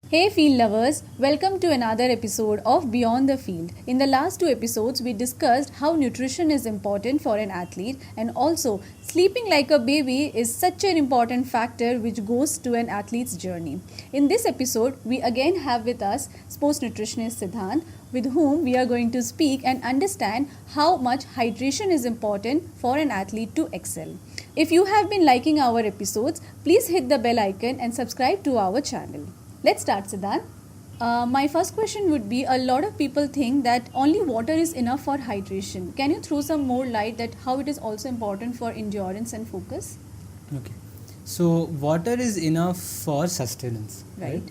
Hey field lovers, welcome to another episode of Beyond the Field. In the last two episodes, we discussed how nutrition is important for an athlete and also sleeping like a baby is such an important factor which goes to an athlete's journey. In this episode, we again have with us sports nutritionist Siddhant, with whom we are going to speak and understand how much hydration is important for an athlete to excel. If you have been liking our episodes, please hit the bell icon and subscribe to our channel. Let's start, Siddhant. My first question would be, a lot of people think that only water is enough for hydration. Can you throw some more light that how it is also important for endurance and focus? Okay. So water is enough for sustenance. Right.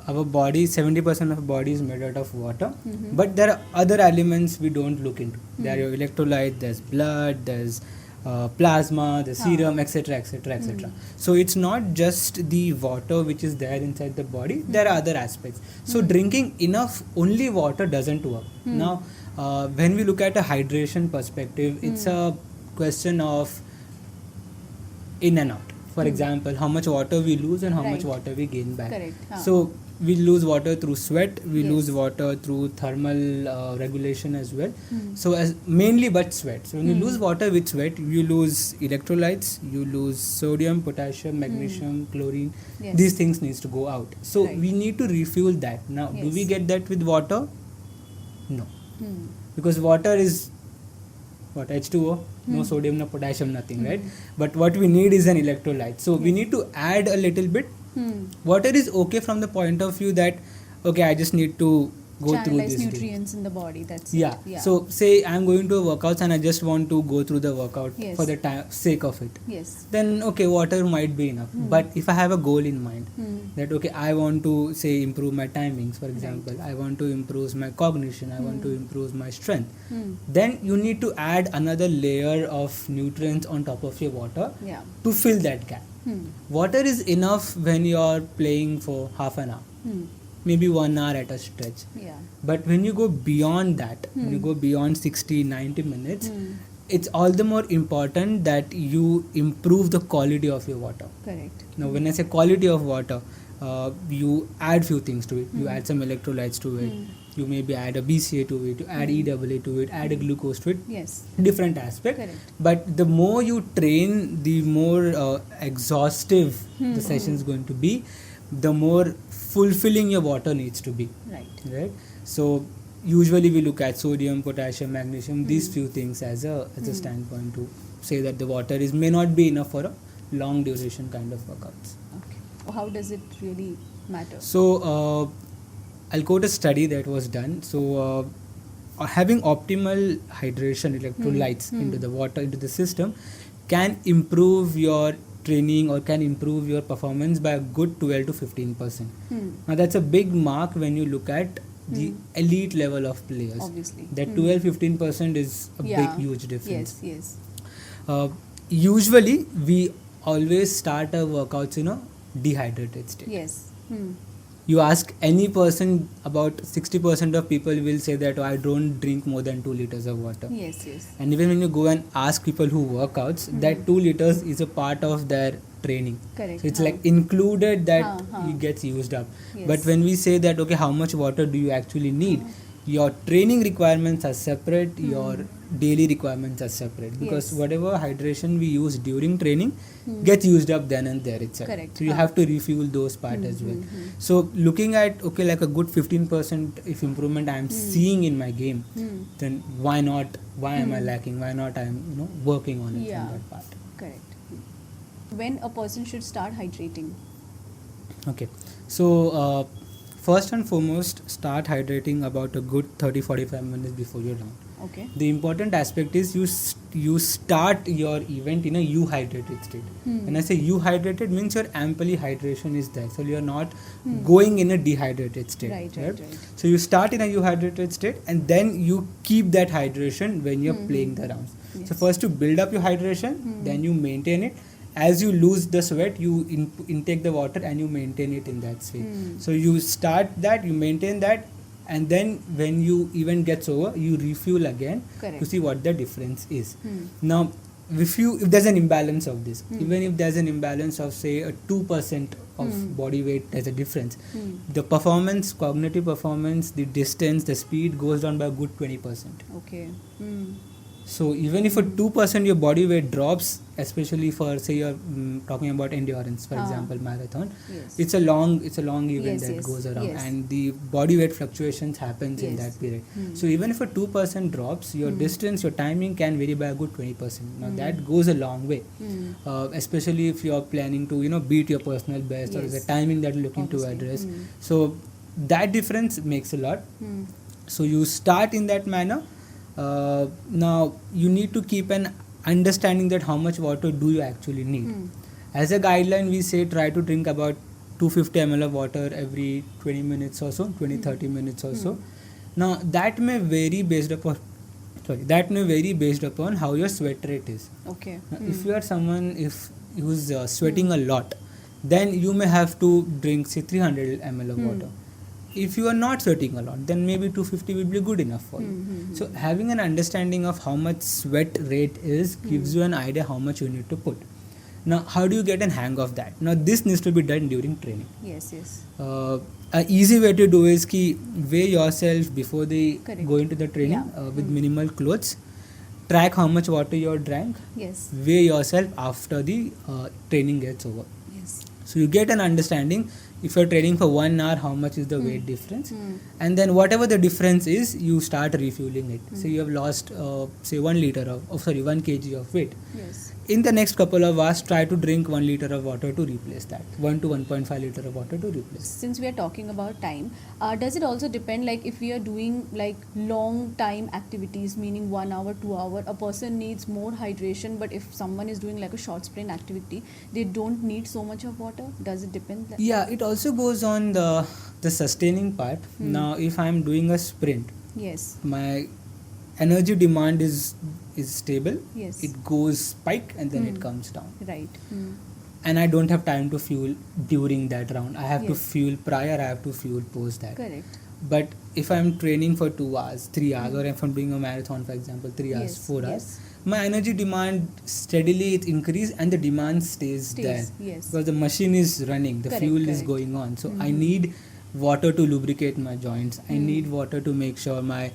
Our body, 70% of our body is made out of water. Mm-hmm. But there are other elements we don't look into. There are your electrolyte, there's blood, there's plasma, the serum, etc., etc., etc. So it's not just the water which is there inside the body. There are other aspects. So drinking enough only water doesn't work. Now, when we look at a hydration perspective, it's a question of in and out. For example, how much water we lose and how much water we gain back. Correct. So we lose water through sweat, we lose water through thermal regulation as well. So as mainly but sweat. So when you lose water with sweat, you lose electrolytes, you lose sodium, potassium, magnesium, chlorine. Yes. These things needs to go out. So Right. we need to refuel that. Now, do we Yes. get that with water? No. Because water is what, H2O, no sodium, no potassium, nothing, right? But what we need is an electrolyte. So we need to add a little bit. Water is okay from the point of view that, okay, I just need to go through Channelize this. nutrients in the body, that's Yeah. it. So say I'm going to a workout and I just want to go through the workout Yes. for the sake of it. Yes. Then okay, water might be enough. But if I have a goal in mind, that okay, I want to say improve my timings, for example, I want to improve my cognition, I want to improve my strength, then you need to add another layer of nutrients on top of your water Yeah. to fill that gap. Water is enough when you're playing for half an hour, maybe 1 hour at a stretch. Yeah. But when you go beyond that, when you go beyond 60, 90 minutes, it's all the more important that you improve the quality of your water. Correct. Now, when I say quality of water, you add few things to it. You add some electrolytes to it. You maybe add a BCA to it. You add EAA to it. Add a glucose to it. Yes. Different aspect. Correct. But the more you train, the more exhaustive the session is going to be. The more fulfilling your water needs to be. Right. So usually we look at sodium, potassium, magnesium, these few things as a standpoint to say that the water may not be enough for a long duration kind of workouts. Okay. How does it really matter? So I'll quote a study that was done. So having optimal hydration, electrolytes into the water, into the system, can improve your training or can improve your performance by a good 12 to 15%. Now that's a big mark when you look at the elite level of players. Obviously. That 12-15% is a Yeah. big huge difference. Yes. Yes. Usually we always start our workouts in a dehydrated state. Yes. You ask any person, about 60% of people will say that I don't drink more than 2 liters of water. Yes. Yes. And even when you go and ask people who work outs, that 2 liters is a part of their training. Correct. So it's like included that Huh. it gets used up. Yes. But when we say that, okay, how much water do you actually need? Your training requirements are separate, your daily requirements are separate. Because Yes. whatever hydration we use during training gets used up then and there itself. Correct. So you have to refuel those part as well. So looking at, okay, like a good 15% if improvement I am seeing in my game, then why not? Why am I lacking? Why not I am working on it Yeah. from that part? Correct. When a person should start hydrating? Okay, so first and foremost, start hydrating about a good 30-45 minutes before you're down. Okay. The important aspect is you start your event in a hydrated state. When I say hydrated, means your amply hydration is there, so you're not going in a dehydrated state. Right. So you start in a hydrated state and then you keep that hydration when you're playing the rounds. Yes. So first you build up your hydration, then you maintain it. As you lose the sweat, you intake the water and you maintain it in that way. So you start that, you maintain that, and then when you event gets over, you refuel again Correct. to see what the difference is. Now if there's an imbalance of this, even if there's an imbalance of say a 2% of body weight, there's a difference. The performance, cognitive performance, the distance, the speed goes down by a good 20%. Okay. So even if a 2% your body weight drops, especially for say you're talking about endurance, for example, marathon, Yes. it's a long event Yes, that yes, goes around, yes. and the body weight fluctuations happens in Yes. that period. So even if a 2% drops, your distance, your timing can vary by a good 20%. Now that goes a long way, especially if you're planning to beat your personal best, or Yes. the timing that you're looking to Obviously. address. So that difference makes a lot. So you start in that manner. Now you need to keep an understanding that how much water do you actually need. As a guideline, we say try to drink about 250 ml of water every 20 minutes or so, 20-30 minutes or so. Now that may vary based upon how your sweat rate is. Okay. Now, if you are someone who's sweating a lot, then you may have to drink say 300 ml of water. If you are not sweating a lot, then maybe 250 will be good enough for you. So having an understanding of how much sweat rate is gives you an idea how much you need to put. Now how do you get a hang of that? Now this needs to be done during training. Yes. An easy way to do is weigh yourself before they Correct. go into the training with minimal clothes. Track how much water you drank. Yes. Weigh yourself after the training gets over. Yes. So you get an understanding. If you're training for 1 hour, how much is the weight difference? And then whatever the difference is, you start refueling it. So you have lost say 1 kg of weight. Yes. In the next couple of hours, try to drink 1 liter of water to replace that. 1 to 1.5 liter of water to replace. Since we are talking about time, does it also depend, like if we are doing like long time activities, meaning 1 hour, 2 hour, a person needs more hydration, but if someone is doing like a short sprint activity, they don't need so much of water? Does it depend? Yeah, it also goes on the sustaining part. Now, if I'm doing a sprint, Yes. my energy demand is stable. Yes. It goes spike and then it comes down. Right. And I don't have time to fuel during that round. I have to Yes. fuel prior, I have to fuel post that. Correct. But if I'm training for 2 hours, 3 hours, or if I'm doing a marathon, for example, 3 hours, Yes, 4 hours, yes. my energy demand steadily it increases and the demand stays there. Yes. Because the machine is running, the Correct, fuel is correct. going on. So I need water to lubricate my joints. I need water to make sure my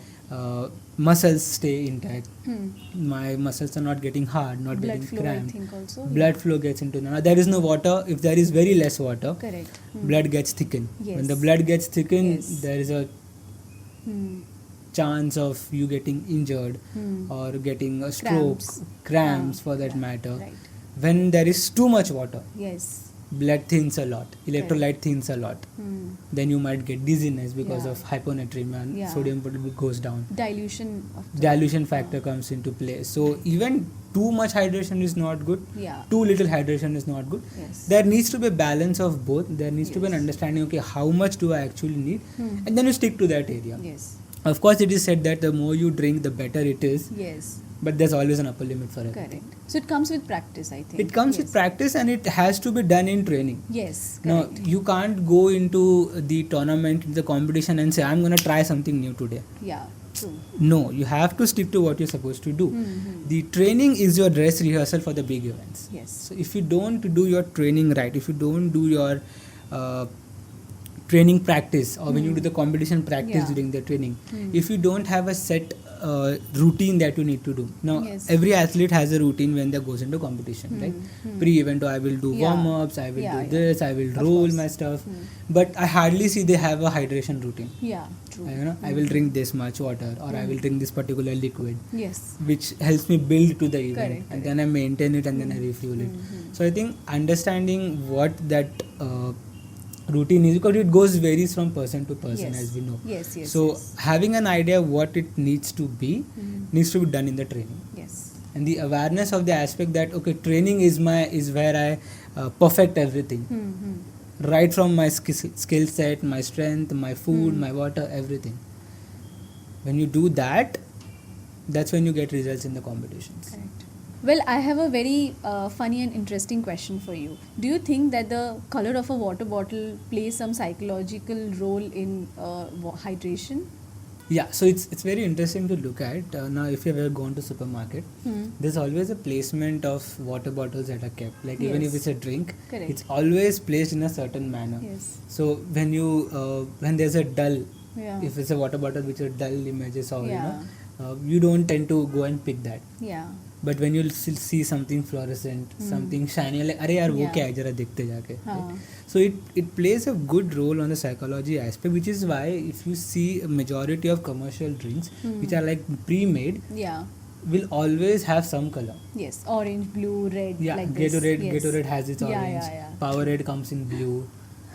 muscles stay intact. My muscles are not getting hard, not Blood getting flow, I cramped. think also. Blood flow gets into now there is no water. If there is very less water, Correct. blood gets thickened. Yes. When the blood gets thickened, Yes. there is a chance of you getting injured or getting a stroke, cramps for that matter. Right. When there is too much water, Yes. blood thins a lot, electrolyte thins a lot, then you might get dizziness because Yeah. of hyponatremia and Yeah. sodium goes down. Dilution of the Dilution factor comes into play. So even too much hydration is not good. Yeah. Too little hydration is not good. Yes. There needs to be a balance of both. There needs to be an Yes. understanding, okay, how much do I actually need? And then you stick to that area. Yes. Of course, it is said that the more you drink, the better it is. Yes. But there's always an upper limit for everything. Correct. So it comes with practice, I think. It comes with practice and it has to be done in training. Yes. Now, Correct. you can't go into the tournament, the competition and say, I'm going to try something new today. Yeah. True. No, you have to stick to what you're supposed to do. The training is your dress rehearsal for the big events. Yes. So if you don't do your training right, if you don't do your training practice, or when you do the competition practice Yeah. during the training, if you don't have a set routine that you need to do. Now, Yes. every athlete has a routine when they goes into competition, right? Pre-event, I will do Yeah. warm-ups, I will Yeah, do yeah. this, I will Of roll course. my stuff. But I hardly see they have a hydration routine. Yeah. True. I will drink this much water, or I will drink this particular liquid, Yes. which helps me build to the event, Correct, and correct. then I maintain it and then I refuel it. So I think understanding what that routine is, because it varies from person to person, Yes. as we know. Yes. Yes. So yes. having an idea what it needs to be needs to be done in the training, Yes. and the awareness of the aspect that okay, training is where I perfect everything. Right from my skill set, my strength, my food, my water, everything. When you do that, that's when you get results in the competitions. Correct. Well, I have a very funny and interesting question for you. Do you think that the color of a water bottle plays some psychological role in hydration? Yeah, so it's very interesting to look at. Now, if you've ever gone to supermarket, there's always a placement of water bottles that are kept. Like even if Yes. it's a drink, Correct. it's always placed in a certain manner. Yes. So when there's a dull, Yeah. if it's a water bottle which are dull images or Yeah. you don't tend to go and pick that. Yeah. But when you see something fluorescent, something shiny, like अरे यार वो Yeah. क्या है जरा देखते जाके. हाँ. Right? So it plays a good role on the psychology aspect, which is why if you see a majority of commercial drinks which are like pre-made, Yeah. will always have some color. Yes. Orange, blue, red. Yeah, like this. Gatorade, Yes. Gatorade has its Yeah, orange. yeah, yeah. Powerade comes in blue,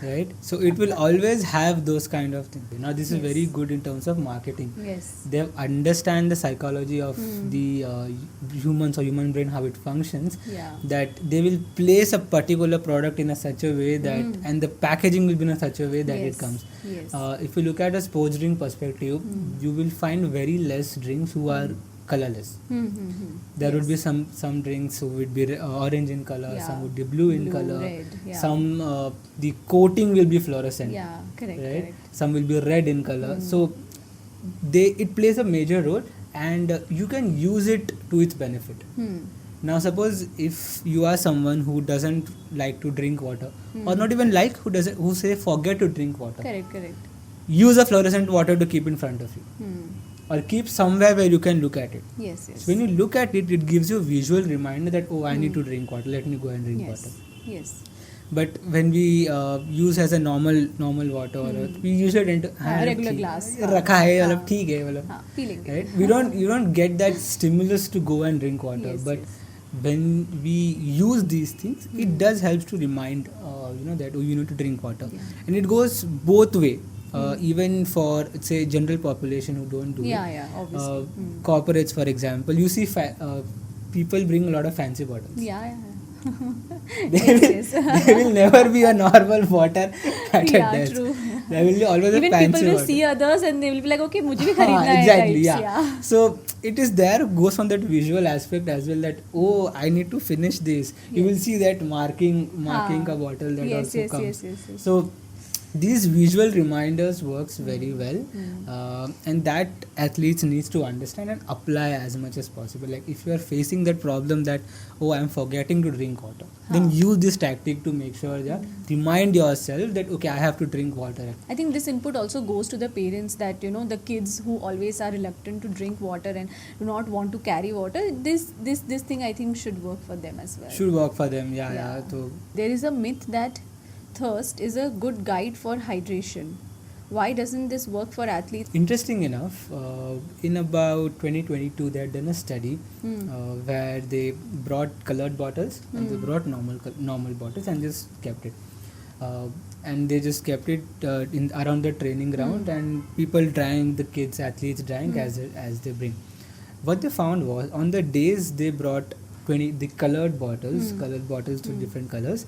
right? So it will always have those kind of things. Now this is Yes. very good in terms of marketing. Yes. They understand the psychology of the humans or human brain, how it functions. Yeah. That they will place a particular product in a such a way that, and the packaging will be in a such a way that Yes. it comes. Yes. If you look at a sports drink perspective, you will find very less drinks who are colorless. There would be some drinks who would be orange in color, Yeah. some would be blue in Blue, color, red, yeah. some the coating will be fluorescent, Yeah. Correct. right? Correct. Some will be red in color. So it plays a major role, and you can use it to its benefit. Now suppose if you are someone who doesn't like to drink water, or not even like, who say forget to drink water, Correct. Correct. use a fluorescent water to keep in front of you, or keep somewhere where you can look at it. Yes. Yes. So when you look at it, it gives you a visual reminder that, oh, I need to drink water, let me go and drink Yes. water. Yes. But when we use as a normal water, or we usually tend to have regular glass. रखा है हाँ. मतलब ठीक है मतलब, हाँ. Feeling. right? You don't get that stimulus to go and drink water. Yes, But yes. when we use these things, it does help to remind that, oh, you need to drink water. Yeah. And it goes both way. Even for, say, general population who don't do Yeah. it. Yeah. Obviously. Corporates, for example, you see people bring a lot of fancy bottles. Yeah. They, Yes, will, yes. they will never be a normal water at a Yeah, desk. true. There will be always Even a fancy people will water. see others and they will be like, okay, मुझे भी हाँ, खरीदना है. exactly, types. yeah. So it is there, goes on that visual aspect as well, that, oh, I need to finish this. You will see that marking a bottle that Yes, also yes, comes. yes. So these visual reminders works very well, and that athletes needs to understand and apply as much as possible. Like if you are facing that problem that, oh, I am forgetting to drink water, then use this tactic to make sure that remind yourself that, okay, I have to drink water. I think this input also goes to the parents, that the kids who always are reluctant to drink water and do not want to carry water, this thing I think should work for them as well. Should work for them, yeah. So There is a myth that thirst is a good guide for hydration. Why doesn't this work for athletes? interesting enough, in about 2022 they had done a study where they brought colored bottles and they brought normal bottles and just kept it, and they just kept it in around the training ground, and people drank, the athletes drank as they bring. What they found was, on the days they brought the colored bottles to different colors,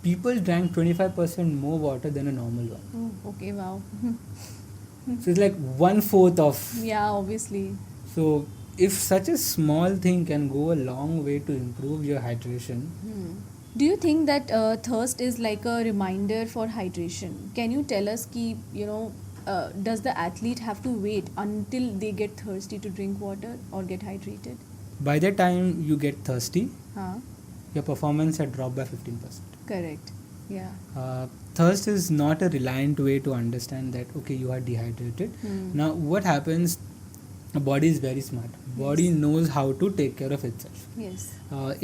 people drank 25% more water than a normal one. Oh, okay, wow. So it's like 1/4 of. Yeah, obviously. So if such a small thing can go a long way to improve your hydration. Do you think that thirst is like a reminder for hydration? Can you tell us does the athlete have to wait until they get thirsty to drink water or get hydrated? By the time you get thirsty, Huh? your performance had dropped by 15%. Correct. Yeah. Thirst is not a reliant way to understand that, okay, you are dehydrated. Now what happens, the body is very smart. Body knows how to take care of itself. Yes.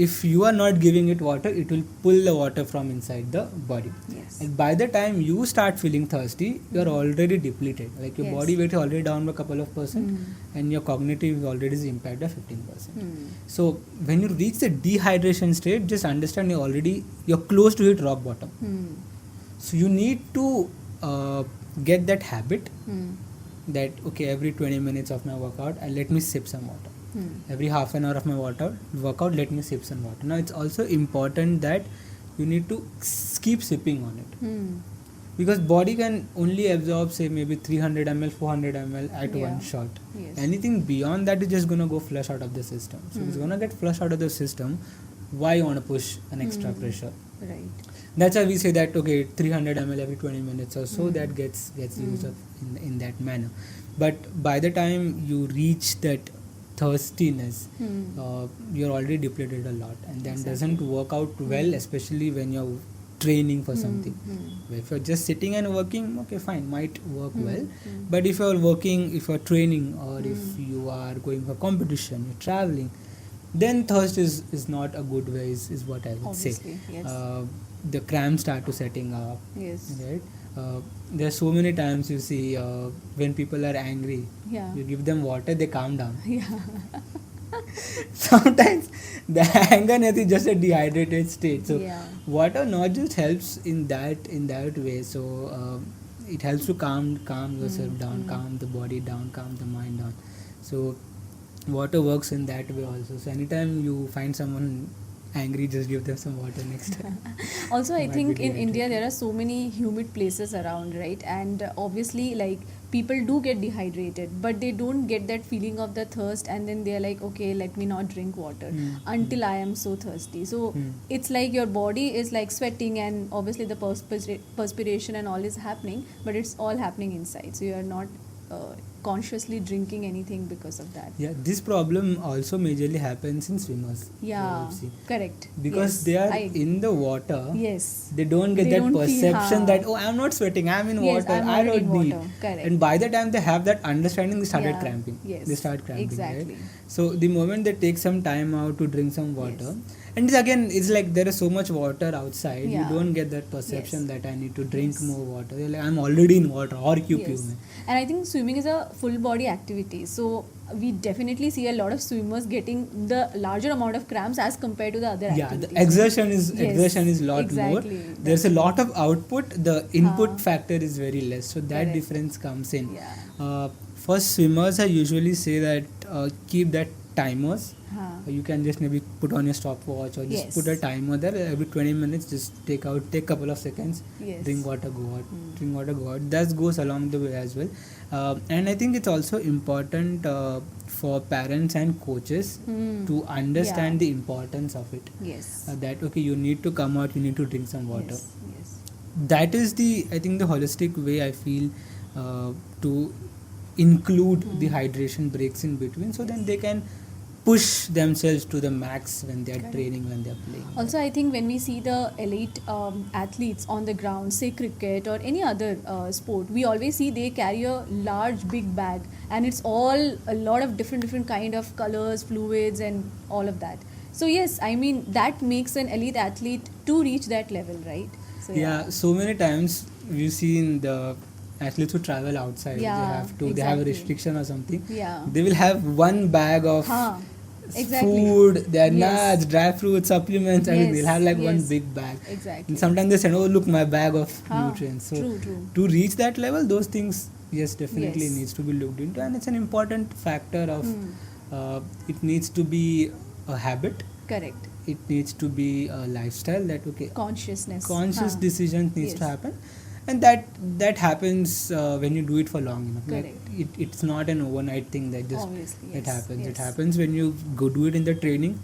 If you are not giving it water, it will pull the water from inside the body. Yes. And by the time you start feeling thirsty, you are already depleted. Like your Yes. body weight is already down by a couple of percent, and your cognitive already is impaired by 15%. So when you reach the dehydration state, just understand you're close to hit rock bottom. So you need to get that habit that, okay, every 20 minutes of my workout, let me sip some water. Every half an hour of my workout, let me sip some water. Now it's also important that you need to keep sipping on it, because body can only absorb, say, maybe 300 ml, 400 ml at one shot. Yes. Anything beyond that is just going to go flush out of the system. So it's going to get flushed out of the system. Why you want to push an extra pressure? Right. That's why we say that okay, 300 ml every 20 minutes or so, that gets used up in that manner. But by the time you reach that thirstiness, you're already depleted a lot, and then doesn't work out well, especially when you're training for something. If you're just sitting and working, okay, fine, might work well. But if you're working, if you're training, or if you are going for competition, you're traveling, then thirst is not a good way, is what I would Obviously, say. yes. The cramps start to setting up, Yes. right? There are so many times you see when people are angry, Yeah. you give them water, they calm down. Yeah. Sometimes the anger is just a dehydrated state. So Yeah. water not just helps in that way. So it helps to calm yourself down, calm the body down, calm the mind down. So water works in that way also. So anytime you find someone angry, just give them some water next time. Also, I Might think be in India dehydrated. there are so many humid places around, right? And obviously, like, people do get dehydrated, but they don't get that feeling of the thirst, and then they're like, okay, let me not drink water until I am so thirsty. So it's like your body is like sweating, and obviously the perspiration and all is happening, but it's all happening inside. So you are not consciously drinking anything because of that. Yeah, this problem also majorly happens in swimmers. Yeah, I've seen. correct. Because Yes, they are I agree. in the water. Yes. They don't get They that don't feel, perception that, हाँ. oh, I'm not sweating, I'm in Yes, water, I'm I already don't in need. water. Correct. And by the time they have that understanding, they started Yeah. cramping. Yes. They start cramping. Exactly. Right? So the moment they take some time out to drink some water, Yes. and it's like there is so much water outside, Yeah. you don't get that perception Yes. that I need to drink Yes. more water. You're like, I'm already in water, or क्यों पीऊँ Yes. मैं? And I think swimming is a full body activity. So we definitely see a lot of swimmers getting the larger amount of cramps as compared to the other Yeah, activities. the exertion is Yes, lot exactly. more. There's a lot of output. The input Haan. factor is very less, so that Correct. difference comes in. Yeah. For swimmers, I usually say that keep that timers. Haan. You can just maybe put on your stopwatch, or just Yes. put a timer there. Every 20 minutes, just take couple of seconds, Yes. drink water, go out, drink water, go out. That goes along the way as well. And I think it's also important for parents and coaches to understand Yeah. the importance of it. Yes. That okay, you need to come out, you need to drink some water. Yes. Yes. That is I think the holistic way I feel to include the hydration breaks in between, so then they can push themselves to the max when they are Correct. training, when they are playing. Also, I think when we see the elite athletes on the ground, say cricket or any other sport, we always see they carry a large big bag, and it's all a lot of different kind of colors, fluids, and all of that. So yes, I mean that makes an elite athlete to reach that level, right? So Yeah, so many times we've seen the athletes who travel outside. Yeah, they have a exactly. restriction or something. Yeah. They will have one bag of Haan, exactly. food, their Yes. nuts, dry fruits, supplements, and Yes, they'll have like one yes. big bag. Exactly. And sometimes they say, oh, look, my bag of Haan, nutrients. So true. to reach that level, those things, yes, definitely Yes. needs to be looked into. And it's an important factor of, it needs to be a habit. Correct. It needs to be a lifestyle that, okay, Conscious conscious decision needs to Yes. happen, and that happens when you do it for long enough. Like, Correct. it's not an overnight thing that just Obviously, it yes, happens. yes. It happens when you go do it in the training.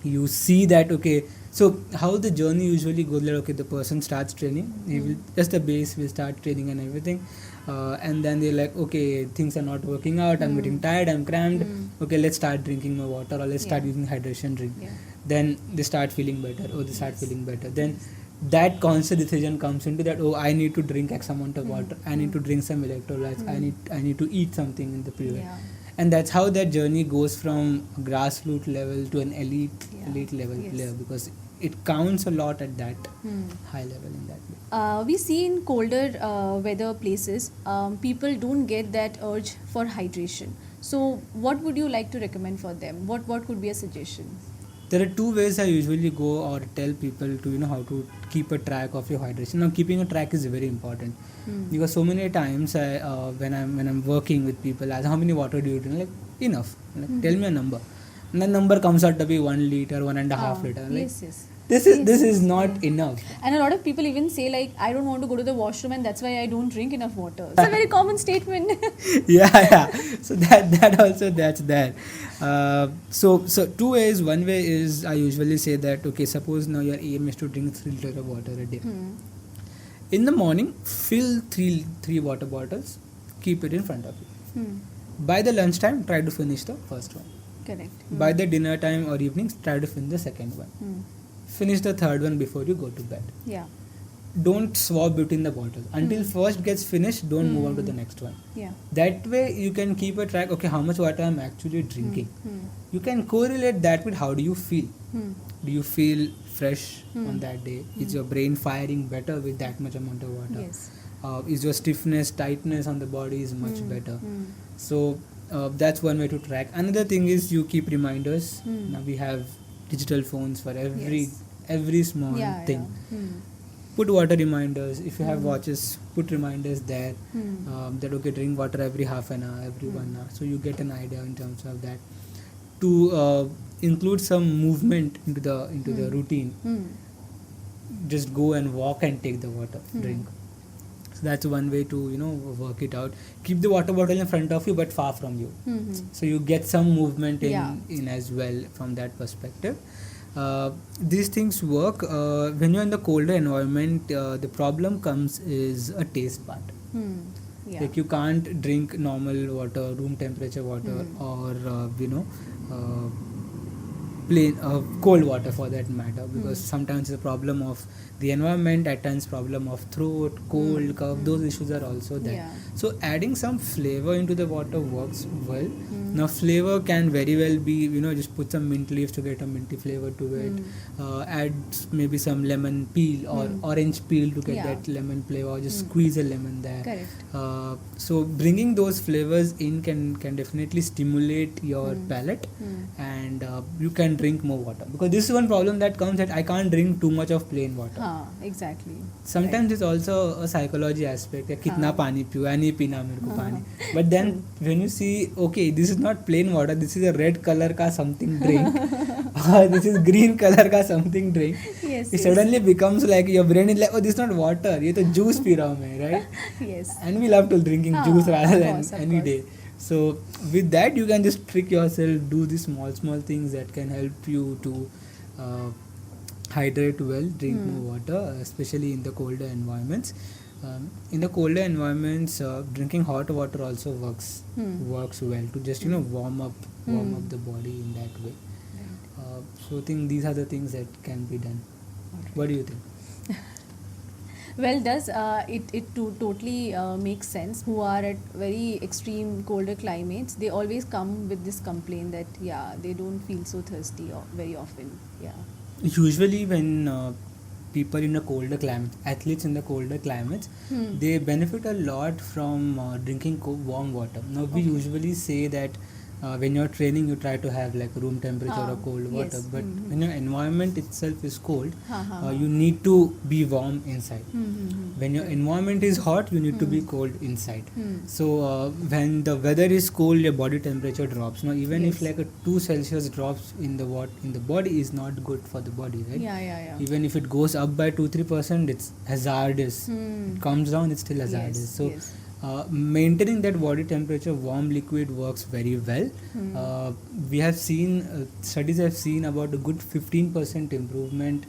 You see that, okay, so how the journey usually goes, like, okay, the person starts training, he will just the base will start training and everything, and then they're like, okay, things are not working out, I'm getting tired, I'm cramped, okay, let's start drinking more water, or let's start Yeah. using hydration drink. Yeah. Then they start feeling better, or they start feeling better. Then that conscious decision comes into that, oh, I need to drink X amount of water, I need to drink some electrolytes, I need to eat something in the period. Yeah. And that's how that journey goes from grassroots level to an elite level Yes. player, because it counts a lot at that high level in that way. We see in colder weather places, people don't get that urge for hydration. So what would you like to recommend for them? What could be a suggestion? There are two ways I usually go or tell people to how to keep a track of your hydration. Now, keeping a track is very important because so many times when I'm working with people, I ask, how many water do you drink? Like, enough. Like, tell me a number. And the number comes out to be 1 liter, 1.5 liter. Like, Yes. this is not enough. And a lot of people even say like, I don't want to go to the washroom and that's why I don't drink enough water. It's a very common statement. Yeah. So that also that's there. So two ways. One way is I usually say that, okay, suppose now your aim is to drink 3 liters of water a day. In the morning, fill three water bottles, keep it in front of you. By the lunchtime, try to finish the first one. Correct. By the dinner time or evenings, try to finish the second one. Finish the third one before you go to bed. Yeah. Don't swap between the bottles. Until first gets finished, don't move on to the next one. Yeah. That way you can keep a track, okay, how much water I'm actually drinking. You can correlate that with how do you feel. Do you feel fresh on that day? Is your brain firing better with that much amount of water? Yes. Is your stiffness, tightness on the body is much better? So that's one way to track. Another thing is you keep reminders. Now we have digital phones for every small thing. Put water reminders. If you have watches, put reminders there. That okay, drink water every half an hour, every 1 hour. So you get an idea in terms of that. To include some movement into the routine. Just go and walk and take the water, drink. So that's one way to work it out. Keep the water bottle in front of you but far from you. So you get some movement in as well from that perspective. These things work. When you're in the colder environment, the problem comes is a taste part. Like you can't drink normal water, room temperature water, or plain cold water for that matter, because sometimes the problem of the environment, at times problem of throat, cold, cough, those issues are also there. So adding some flavor into the water works well. Now flavor can very well be, just put some mint leaves to get a minty flavor to it. Add maybe some lemon peel or orange peel to get that lemon flavor, or just squeeze a lemon there. Correct. So bringing those flavors in can definitely stimulate your palate, and you can drink more water, because this is one problem that comes, that I can't drink too much of plain water. Exactly. Sometimes it's also a psychology aspect, like kitna pani piyo, nahi pina mere ko pani. But then when you see, okay, this is not plain water, this is a red color ka something drink, or this is green color ka something drink, it suddenly becomes like your brain is like, oh, this is not water, ye to juice pi raha hu main, right? Yes. And we love to drinking juice rather than any course. day. So with that, you can just trick yourself, do the small things that can help you to hydrate well, drink more water, especially in the colder environments. In the colder environments, drinking hot water also works well to just warm up the body in that way. So I think these are the things that can be done. What do you think? Well, does it totally makes sense. Who are at very extreme colder climates, they always come with this complaint that they don't feel so thirsty very often. Usually when people in the colder climate, athletes in the colder climates, they benefit a lot from drinking warm water. Now we usually say that when you're training, you try to have like room temperature or cold water, but when your environment itself is cold, you need to be warm inside. When your environment is hot, you need to be cold inside. So when the weather is cold, your body temperature drops. Now even if like a 2 Celsius drops in the body is not good for the body, right? Even if it goes up by 2-3%, it's hazardous. It comes down, it's still hazardous. So maintaining that body temperature, warm liquid works very well. We have seen, studies have seen about a good 15% improvement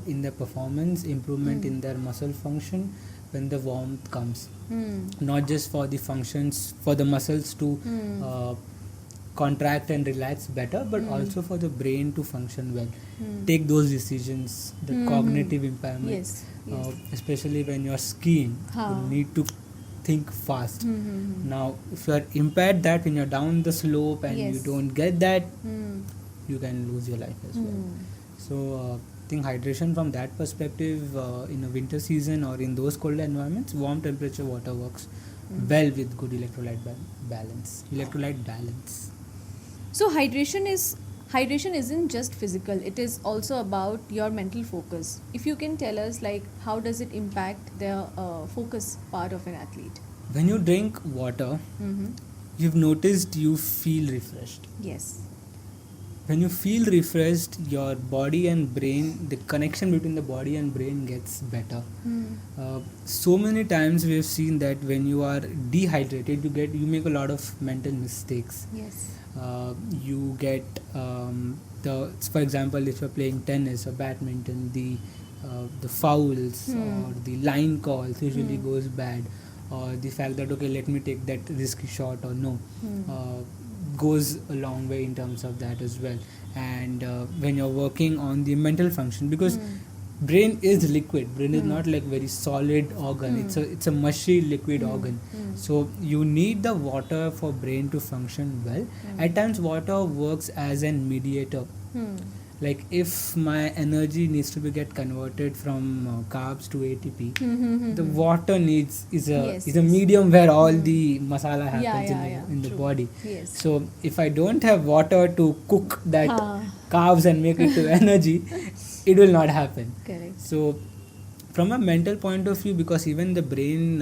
in their performance, improvement in their muscle function when the warmth comes. Not just for the functions, for the muscles to contract and relax better, but also for the brain to function well, take those decisions, the cognitive impairment, especially when you're skiing, you need to think fast. Now if you are impaired that when you're down the slope and you don't get that, you can lose your life as well. So I think hydration from that perspective, in a winter season or in those cold environments, warm temperature water works well with good electrolyte balance. So hydration isn't just physical, it is also about your mental focus. If you can tell us, like, how does it impact the focus part of an athlete? When you drink water, you've noticed you feel refreshed. Yes. when you feel refreshed, your body and brain, the connection between the body and brain gets better. So many times we have seen that when you are dehydrated, you make a lot of mental mistakes. Yes. You get for example, if you're playing tennis or badminton, the fouls or the line calls usually goes bad, or the fact that okay, let me take that risky shot or no, goes a long way in terms of that as well. And when you're working on the mental function, because brain is liquid, brain is not like very solid organ, it's a mushy liquid organ, so you need the water for brain to function well. At times water works as an mediator. Like if my energy needs to be get converted from carbs to ATP, the water is a medium where all the masala happens in the body. Yes. So if I don't have water to cook that carbs and make it to energy, it will not happen. Correct. So from a mental point of view, because even the brain,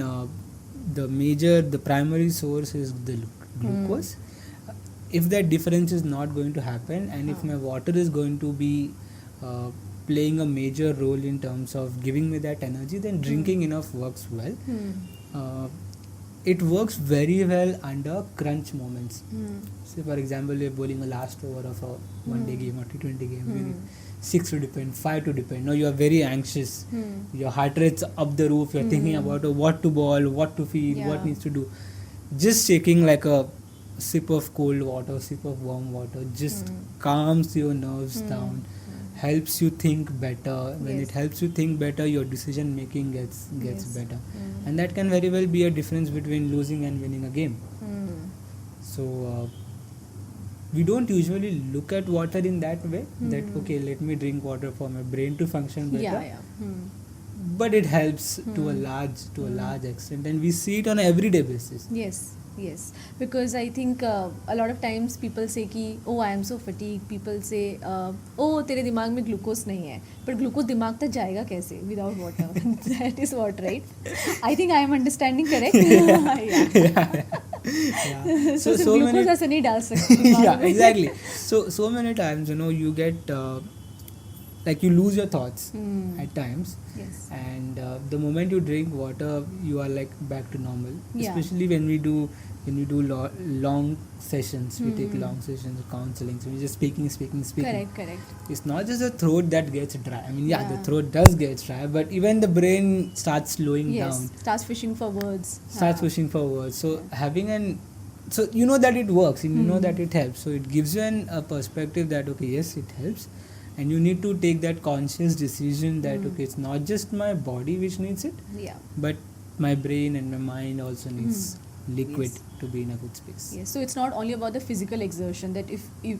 the primary source is the glucose. If that difference is not going to happen, and if my water is going to be playing a major role in terms of giving me that energy, then drinking enough works well. It works very well under crunch moments. Say for example, you're bowling a last over of a one-day game or T20 game, you need 6 to depend, 5 to depend. Now you are very anxious, your heart rate's up the roof, you're thinking about what to bowl, what to feed, what needs to do. Just taking like a sip of cold water, sip of warm water, just calms your nerves down, helps you think better. When it helps you think better, your decision making gets better, and that can very well be a difference between losing and winning a game. So we don't usually look at water in that way, that okay, let me drink water for my brain to function better. But it helps to a large extent, and we see it on an everyday basis. Yes, because I think a lot of times people say कि oh I am so fatigued. People say oh तेरे दिमाग में glucose नहीं है, but glucose दिमाग तक जाएगा कैसे without water? That is what, right? I think I am understanding correct. So glucose ऐसे नहीं डाल सकते. Yeah, exactly. So many times you get like you lose your thoughts at times. Yes. And the moment you drink water, you are like back to normal. Especially when we do long sessions, we take long sessions of counseling, so we're just speaking. Correct. It's not just the throat that gets dry. I mean, the throat does get dry, but even the brain starts slowing down. Starts fishing for words. So so you know that it works, and you know that it helps. So it gives you a perspective that okay, yes, it helps. And you need to take that conscious decision that okay, it's not just my body which needs it, but my brain and my mind also needs liquid to be in a good space. Yes, so it's not only about the physical exertion, that if you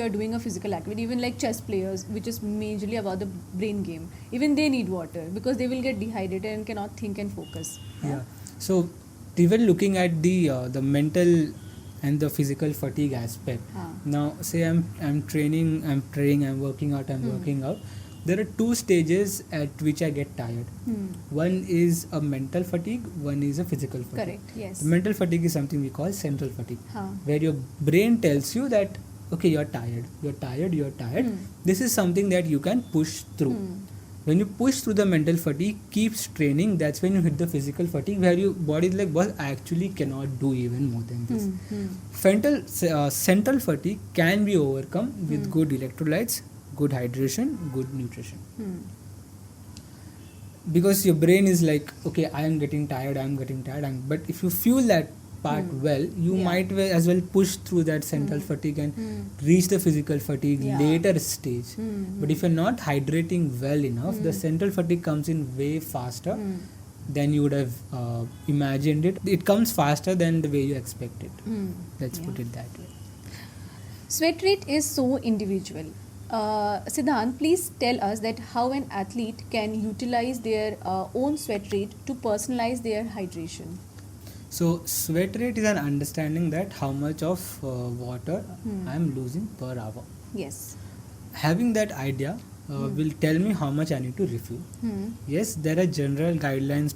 are doing a physical activity, even like chess players, which is majorly about the brain game, even they need water because they will get dehydrated and cannot think and focus. So even looking at the mental and the physical fatigue aspect. Now say I'm training, I'm praying, I'm working out. There are 2 stages at which I get tired. One is a mental fatigue, one is a physical fatigue. Correct, yes. The mental fatigue is something we call central fatigue, where your brain tells you that okay, you're tired. This is something that you can push through. When you push through the mental fatigue, keeps training, that's when you hit the physical fatigue, where your body is like, boss, I actually cannot do even more than this. Central fatigue can be overcome with good electrolytes, good hydration, good nutrition. Because your brain is like, okay, I am getting tired, but if you fuel that part well, you might as well push through that central fatigue and reach the physical fatigue later stage. But if you're not hydrating well enough, the central fatigue comes in way faster than you would have imagined it. It comes faster than the way you expect it. Let's put it that way. Sweat rate is so individual. Siddhant, please tell us that how an athlete can utilize their own sweat rate to personalize their hydration. So sweat rate is an understanding that how much of water I am losing per hour. Yes. Having that idea will tell me how much I need to refuel. Yes, there are general guidelines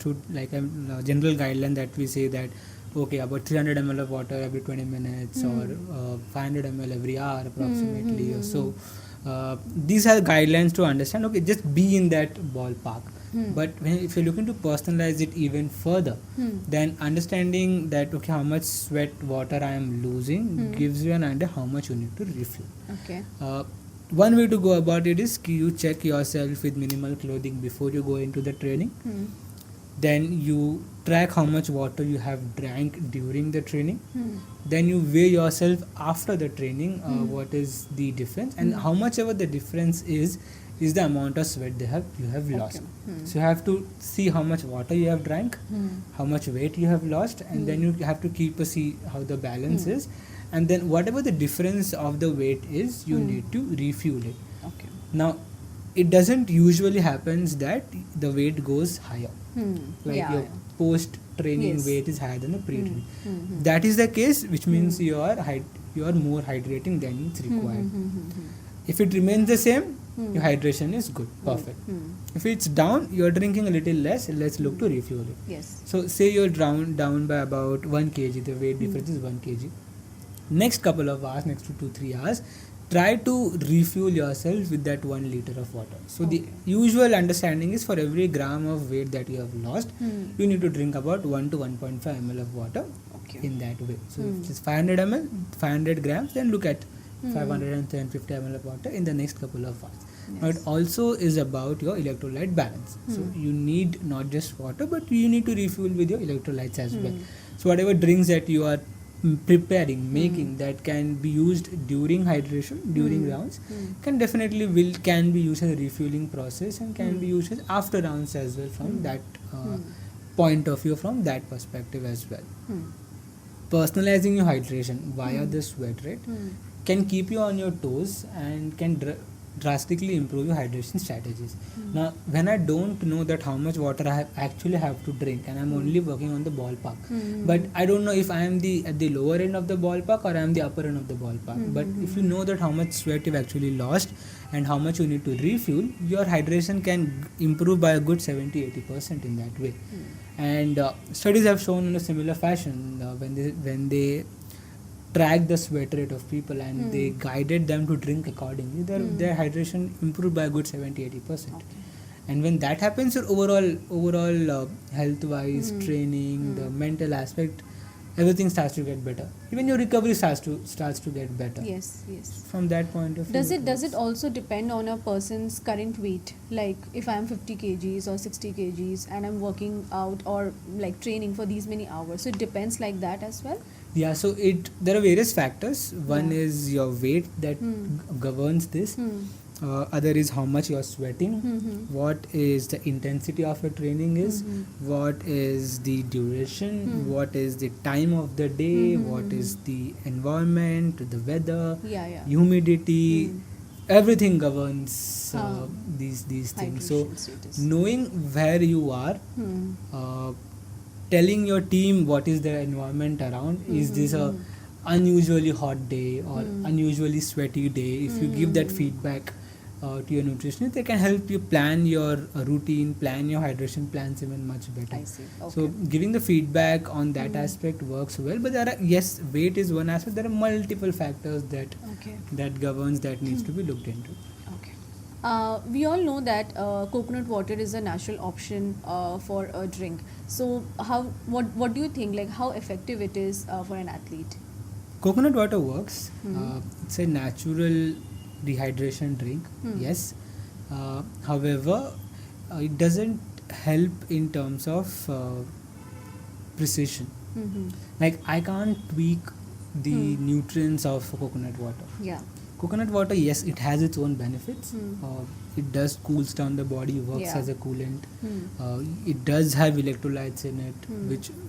general guideline that we say that okay, about 300 ml of water every 20 minutes or 500 ml every hour approximately or so. These are guidelines to understand, okay, just be in that ballpark. But if you're looking to personalize it even further, then understanding that, okay, how much sweat water I am losing gives you an idea how much you need to refuel. Okay. One way to go about it is you check yourself with minimal clothing before you go into the training. Then you track how much water you have drank during the training. Then you weigh yourself after the training, what is the difference, and how much ever the difference is the amount of sweat you have lost. So you have to see how much water you have drank, how much weight you have lost, and then you have to see how the balance is, and then whatever the difference of the weight is, you need to refuel it. Okay. Now, it doesn't usually happens that the weight goes higher. Your post-training weight is higher than the pre-training. That is the case, which means you are more hydrating than it's required. If it remains the same, your hydration is good, perfect. If it's down, you're drinking a little less. Let's look to refuel it. Yes. So say you're down by about 1 kg. The weight difference is 1 kg. Next couple of hours, next to 2-3 hours, try to refuel yourself with that 1 liter of water. So the usual understanding is for every gram of weight that you have lost, you need to drink about 1 to 1.5 ml of water in that way. So if it's 500 ml, 500 grams, then look at 550 ml of water in the next couple of hours. Now it also is about your electrolyte balance. So you need not just water, but you need to refuel with your electrolytes as well. So whatever drinks that you are preparing, making, that can be used during hydration, during rounds, can be used as a refueling process and can be used as after rounds as well from that point of view, from that perspective as well. Personalizing your hydration via the sweat rate can keep you on your toes and can drastically improve your hydration strategies. Now, when I don't know that how much water I actually have to drink, and I'm only working on the ballpark, but I don't know if I am at the lower end of the ballpark or I am the upper end of the ballpark. But if you know that how much sweat you've actually lost and how much you need to refuel, your hydration can improve by a good 70-80% in that way. And studies have shown in a similar fashion when they tracked the sweat rate of people and they guided them to drink accordingly, their hydration improved by a good 70-80%. And when that happens, your overall health wise, training, the mental aspect, everything starts to get better. Even your recovery starts to get better. Yes. From that point of view. Does it also depend on a person's current weight? Like if I'm 50 kgs or 60 kgs and I'm working out or like training for these many hours, so it depends like that as well? Yeah, so there are various factors. One is your weight that governs this. Other is how much you are sweating, what is the intensity of your training is, what is the duration, what is the time of the day, what is the environment, the weather, humidity, everything governs these things. So knowing where you are, telling your team what is the environment around, is this a unusually hot day or unusually sweaty day, if you give that feedback to your nutritionist, they can help you plan your routine, plan your hydration plans even much better. I see. Okay. So giving the feedback on that aspect works well, but weight is one aspect. There are multiple factors that governs, that needs to be looked into. Okay. We all know that coconut water is a natural option for a drink. So what do you think, like how effective it is for an athlete? Coconut water works. It's a natural dehydration drink, yes. However, it doesn't help in terms of precision. Like I can't tweak the nutrients of coconut water. Yeah. Coconut water, yes, it has its own benefits. It does cools down the body, works as a coolant. It does have electrolytes in it,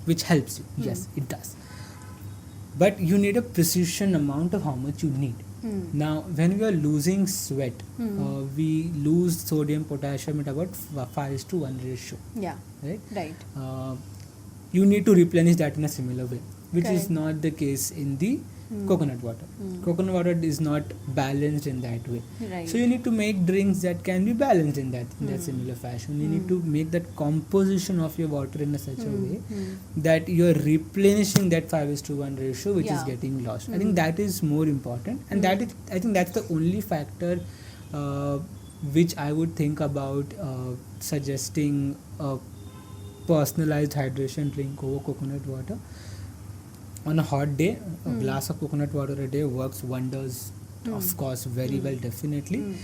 which helps you. Yes, it does. But you need a precision amount of how much you need. Now, when we are losing sweat, we lose sodium, potassium at about 5:1 ratio. Yeah. Right. You need to replenish that in a similar way, which is not the case in the coconut water. Coconut water is not balanced in that way. Right. So you need to make drinks that can be balanced in that similar fashion. You need to make that composition of your water in a such a way that you're replenishing that 5:1 ratio which is getting lost. I think that is more important, and that is, I think that's the only factor which I would think about suggesting a personalized hydration drink over coconut water. On a hot day, a glass of coconut water a day works wonders, of course, very well, definitely.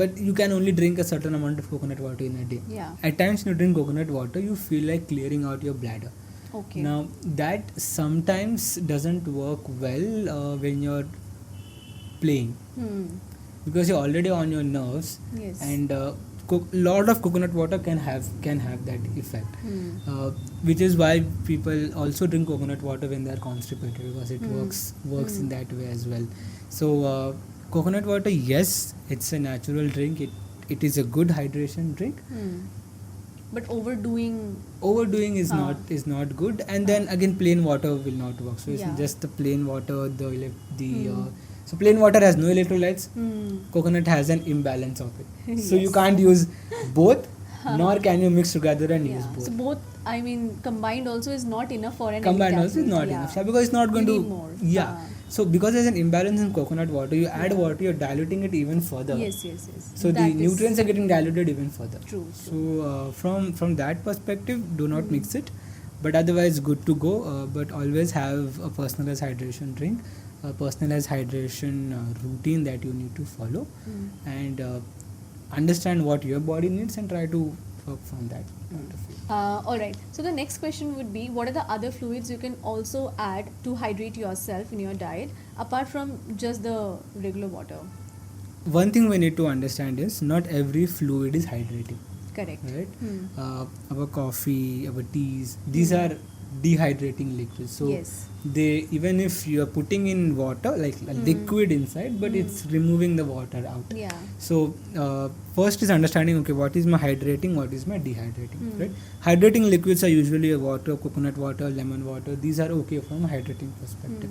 But you can only drink a certain amount of coconut water in a day. Yeah. At times, when you drink coconut water, you feel like clearing out your bladder. Okay. Now, that sometimes doesn't work well when you're playing, because you're already on your nerves, Yes. and lot of coconut water can have that effect, which is why people also drink coconut water when they're constipated, because it works in that way as well. So coconut water, yes, it's a natural drink. It is a good hydration drink. But overdoing Overdoing is not good, and then again plain water will not work. So it's Yeah. just the plain water, so plain water has no electrolytes. Coconut has an imbalance of it. So you Yes. can't use both, nor can you mix together and use both. So both, I mean, combined also is not enough for an Combined also is athlete. not enough, because it's not going You to need more. Yeah. So because there's an imbalance in coconut water, you add water, you're diluting it even further. Yes. So That the is nutrients are getting diluted even further. True. So from that perspective, do not mix it. But otherwise, good to go. But always have a personalized hydration drink, a personalized hydration routine that you need to follow, and understand what your body needs and try to work from that point of view. All right. So the next question would be, what are the other fluids you can also add to hydrate yourself in your diet apart from just the regular water? One thing we need to understand is not every fluid is hydrating. Correct. Right? Our coffee, our teas, these are dehydrating liquids. So Yes. they, even if you are putting in water, like a liquid inside, but it's removing the water out. Yeah. So first is understanding, okay, what is my hydrating, what is my dehydrating, right? Hydrating liquids are usually water, coconut water, lemon water. These are okay from a hydrating perspective.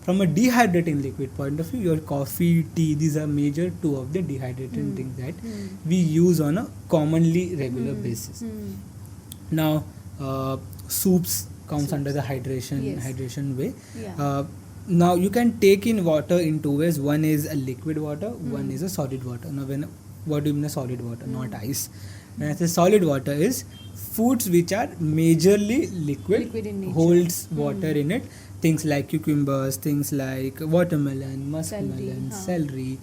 From a dehydrating liquid point of view, your coffee, tea, these are major two of the dehydrating things that we use on a commonly regular basis. Now, soups comes under the hydration way. Yeah. Now you can take in water in two ways. One is a liquid water, one is a solid water. Now what do you mean a solid water? Not ice. When I say solid water is foods which are majorly liquid in nature. holds water in it. Things like cucumbers, things like watermelon, muskmelon, celery.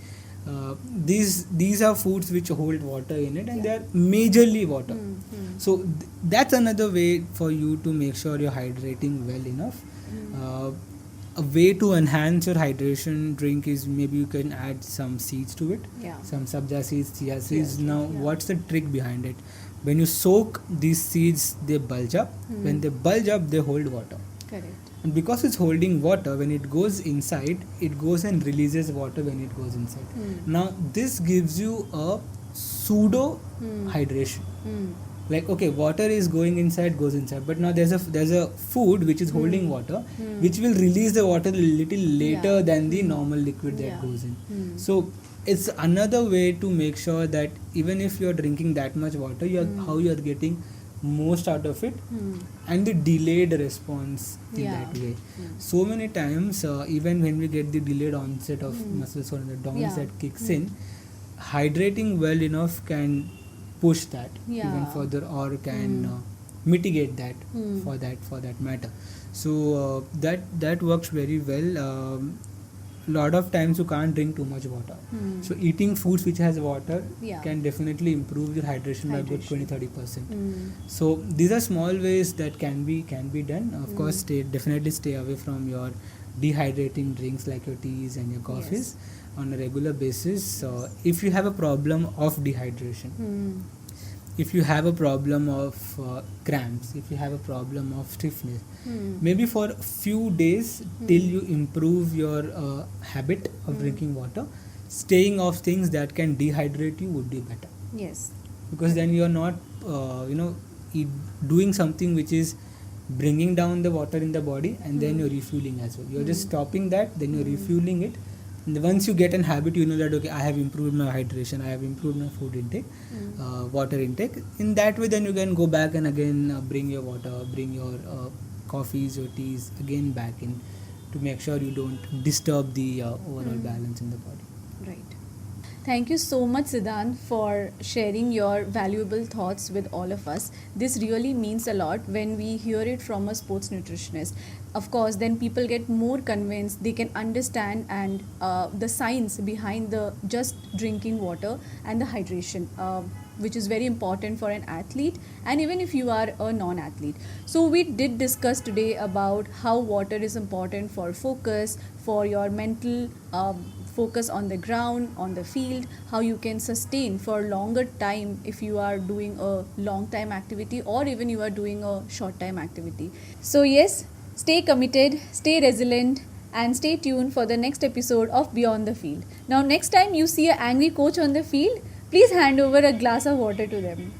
These are foods which hold water in it, and they are majorly water. So that's another way for you to make sure you're hydrating well enough. A way to enhance your hydration drink is maybe you can add some seeds to it. Yeah. Some sabja seeds, chia seeds. Yeah, Now, what's the trick behind it? When you soak these seeds, they bulge up. When they bulge up, they hold water. Correct. And because it's holding water, when it goes inside, it goes and releases water when it goes inside. Now, this gives you a pseudo hydration. Like, okay, water is going inside, goes inside, but now there's a food which is holding water, which will release the water a little later than the normal liquid that goes in. So it's another way to make sure that even if you're drinking that much water, how you're getting most out of it, and the delayed response in that way. So many times, even when we get the delayed onset of muscle sore and the downs that kicks in, hydrating well enough can push that even further, or can mitigate that for that matter. So that works very well. Lot of times you can't drink too much water. So eating foods which has water can definitely improve your hydration by about 20-30%. So these are small ways that can be done. Of course, definitely stay away from your dehydrating drinks like your teas and your coffees on a regular basis. If you have a problem of dehydration, if you have a problem of cramps, if you have a problem of stiffness, maybe for a few days till you improve your habit of drinking water, staying off things that can dehydrate you would be better. Yes. Because then you're not doing something which is bringing down the water in the body, and then you're refueling as well. You're just stopping that, then you're refueling it. And once you get an habit, you know that okay, I have improved my hydration, I have improved my food intake, water intake. In that way, then you can go back and again bring your water, bring your coffees, your teas again back in, to make sure you don't disturb the overall balance in the body. Right. Thank you so much, Siddhant, for sharing your valuable thoughts with all of us. This really means a lot when we hear it from a sports nutritionist. Of course, then people get more convinced, they can understand and the science behind the just drinking water and the hydration, which is very important for an athlete and even if you are a non-athlete. So we did discuss today about how water is important for focus, for your mental focus on the ground, on the field, how you can sustain for longer time if you are doing a long time activity or even you are doing a short time activity. So yes, stay committed, stay resilient, and stay tuned for the next episode of Beyond the Field. Now next time you see an angry coach on the field, please hand over a glass of water to them.